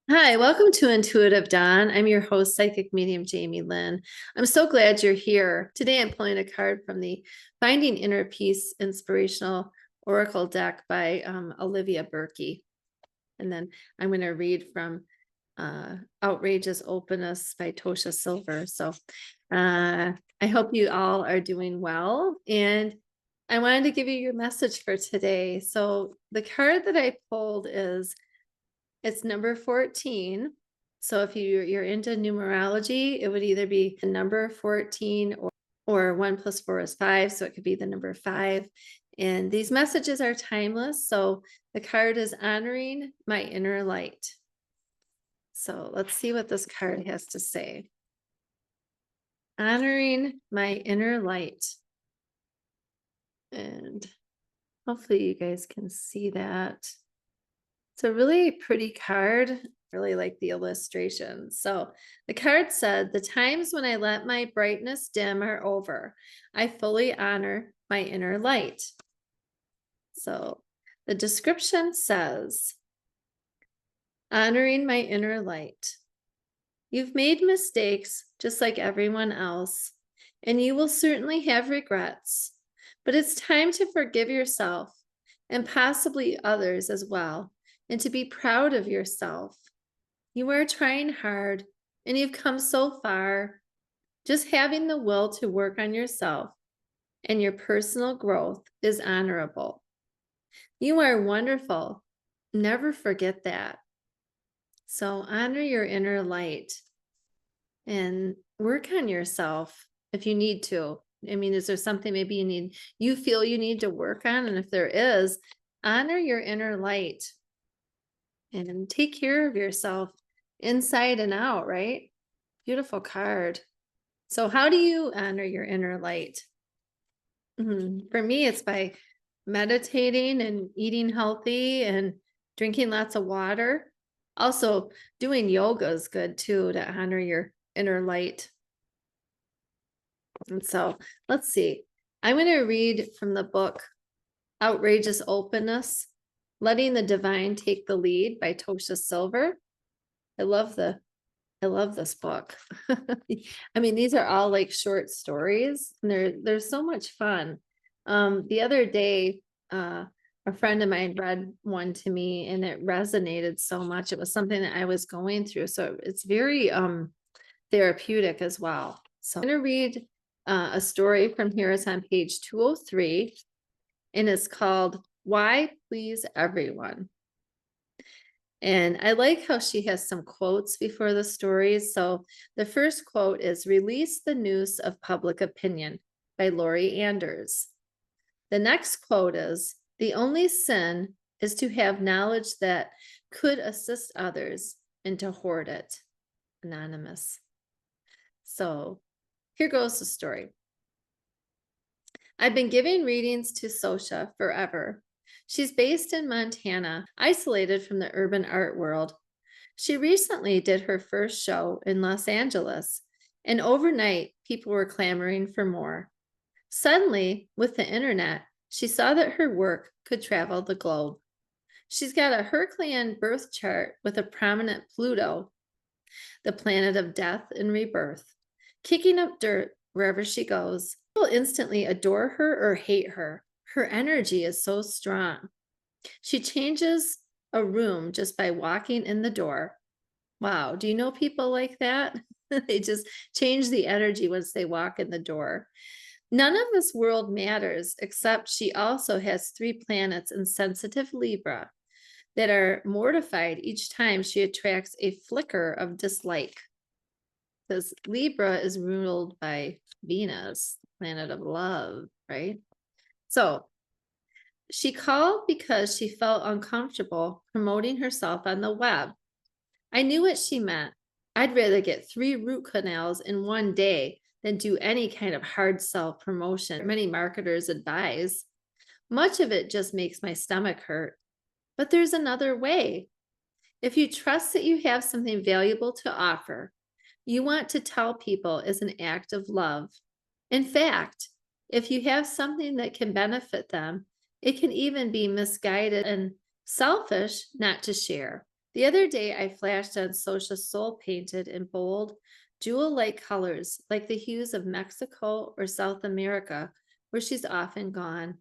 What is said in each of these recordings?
Hi, welcome to Intuitive Dawn. I'm your host, Psychic Medium Jamie Lynn. I'm so glad you're here. Today I'm pulling a card from the Finding Inner Peace Inspirational Oracle deck by Olivia Burki. And then I'm going to read from Outrageous Openness by Tosha Silver. So I hope you all are doing well. And I wanted to give you your message for today. So the card that I pulled it's number 14. So if you're into numerology, it would either be the number 14 or 1 + 4 is 5. So it could be the number 5. And these messages are timeless. So the card is honoring my inner light. So let's see what this card has to say. Honoring my inner light. And hopefully you guys can see that. It's a really pretty card. Really like the illustration. So the card said, the times when I let my brightness dim are over. I fully honor my inner light. So the description says, honoring my inner light. You've made mistakes just like everyone else, and you will certainly have regrets, but it's time to forgive yourself and possibly others as well, and to be proud of yourself. You are trying hard and you've come so far. Just having the will to work on yourself and your personal growth is honorable. You are wonderful. Never forget that. So honor your inner light and work on yourself if you need to. I mean, is there something maybe you feel you need to work on? And if there is, honor your inner light and take care of yourself inside and out, right? Beautiful card. So how do you honor your inner light? For me, it's by meditating and eating healthy and drinking lots of water. Also, doing yoga is good too to honor your inner light. And so let's see. I'm going to read from the book Outrageous Openness, Letting the Divine Take the Lead by Tosha Silver. I love this book. I mean, these are all like short stories and they're so much fun. The other day, a friend of mine read one to me and it resonated so much. It was something that I was going through. So it's very therapeutic as well. So I'm going to read a story from here. It's on page 203 and it's called Why Please Everyone? And I like how she has some quotes before the stories. So the first quote is Release the Noose of Public Opinion by Laurie Anders. The next quote is The only sin is to have knowledge that could assist others and to hoard it. Anonymous. So here goes the story. I've been giving readings to Sosha forever. She's based in Montana, isolated from the urban art world. She recently did her first show in Los Angeles, and overnight, people were clamoring for more. Suddenly, with the internet, she saw that her work could travel the globe. She's got a Herculean birth chart with a prominent Pluto, the planet of death and rebirth, kicking up dirt wherever she goes. People instantly adore her or hate her. Her energy is so strong. She changes a room just by walking in the door. Wow. Do you know people like that? They just change the energy once they walk in the door. None of this world matters, except she also has 3 planets in sensitive Libra that are mortified each time she attracts a flicker of dislike. Because Libra is ruled by Venus, planet of love, right? So she called because she felt uncomfortable promoting herself on the web. I knew what she meant. I'd rather get 3 root canals in one day than do any kind of hard sell promotion many marketers advise. Much of it just makes my stomach hurt. But there's another way. If you trust that you have something valuable to offer, you want to tell people as an act of love. In fact, if you have something that can benefit them, it can even be misguided and selfish not to share. The other day, I flashed on social soul painted in bold, jewel-like colors, like the hues of Mexico or South America, where she's often gone.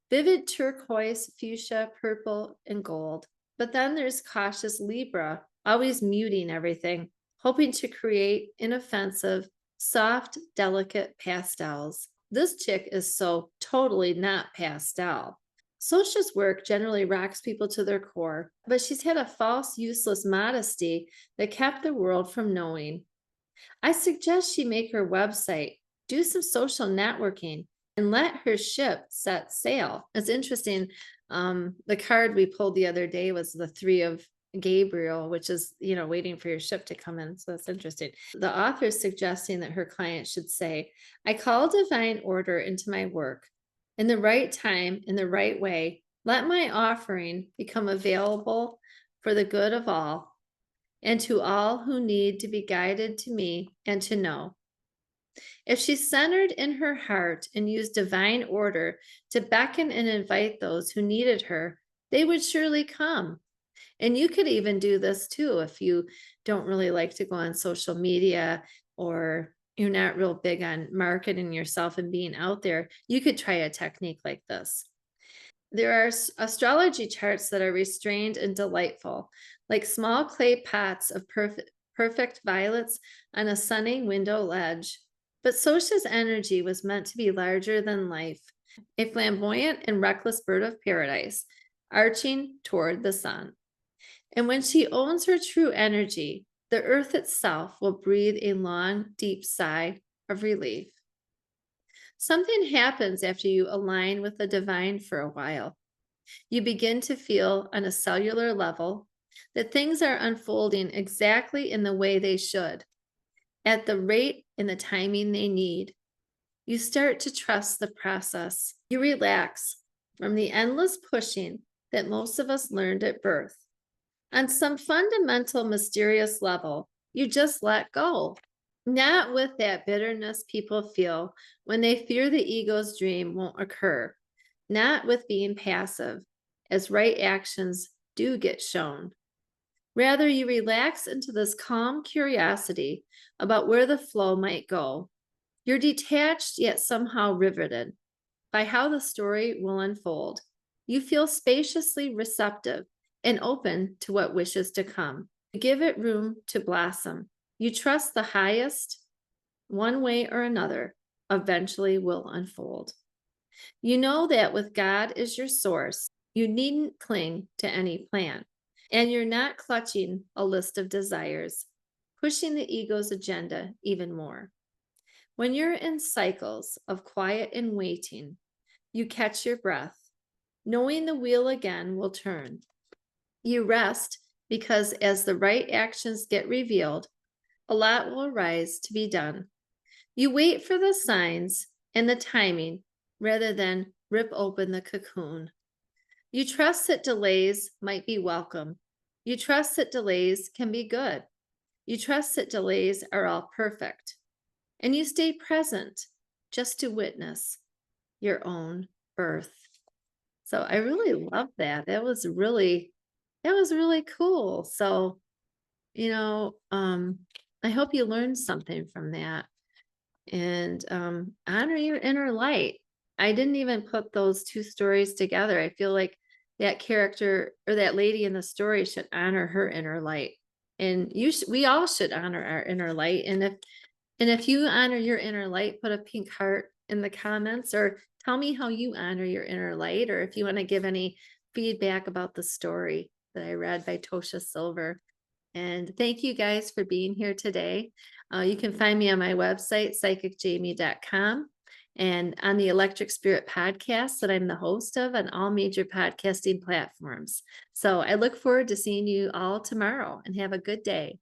Vivid turquoise, fuchsia, purple, and gold. But then there's cautious Libra, always muting everything, hoping to create inoffensive, soft, delicate pastels. This chick is so totally not pastel. Sosha's work generally rocks people to their core, but she's had a false, useless modesty that kept the world from knowing. I suggest she make her website, do some social networking, and let her ship set sail. It's interesting. The card we pulled the other day was the 3 of Gabriel, which is, waiting for your ship to come in. So that's interesting. The author is suggesting that her client should say, I call divine order into my work in the right time, in the right way. Let my offering become available for the good of all and to all who need to be guided to me and to know. If she centered in her heart and used divine order to beckon and invite those who needed her, they would surely come. And you could even do this too if you don't really like to go on social media or you're not real big on marketing yourself and being out there. You could try a technique like this. There are astrology charts that are restrained and delightful, like small clay pots of perfect violets on a sunny window ledge. But Sosha's energy was meant to be larger than life, a flamboyant and reckless bird of paradise, arching toward the sun. And when she owns her true energy, the earth itself will breathe a long, deep sigh of relief. Something happens after you align with the divine for a while. You begin to feel on a cellular level that things are unfolding exactly in the way they should, at the rate and the timing they need. You start to trust the process. You relax from the endless pushing that most of us learned at birth. On some fundamental, mysterious level, you just let go. Not with that bitterness people feel when they fear the ego's dream won't occur. Not with being passive, as right actions do get shown. Rather, you relax into this calm curiosity about where the flow might go. You're detached yet somehow riveted by how the story will unfold. You feel spaciously receptive and open to what wishes to come. You give it room to blossom. You trust the highest, one way or another, eventually will unfold. You know that with God as your source, you needn't cling to any plan, and you're not clutching a list of desires, pushing the ego's agenda even more. When you're in cycles of quiet and waiting, you catch your breath, knowing the wheel again will turn. You rest because as the right actions get revealed, a lot will arise to be done. You wait for the signs and the timing rather than rip open the cocoon. You trust that delays might be welcome. You trust that delays can be good. You trust that delays are all perfect. And you stay present just to witness your own birth. So I really love that. That was really cool. So, I hope you learned something from that. And honor your inner light. I didn't even put those 2 stories together. I feel like that character or that lady in the story should honor her inner light. And we all should honor our inner light. And if you honor your inner light, put a pink heart in the comments or tell me how you honor your inner light, or if you want to give any feedback about the story that I read by Tosha Silver. And thank you guys for being here today. You can find me on my website, psychicjamie.com, and on the Electric Spirit podcast that I'm the host of on all major podcasting platforms. So I look forward to seeing you all tomorrow, and have a good day.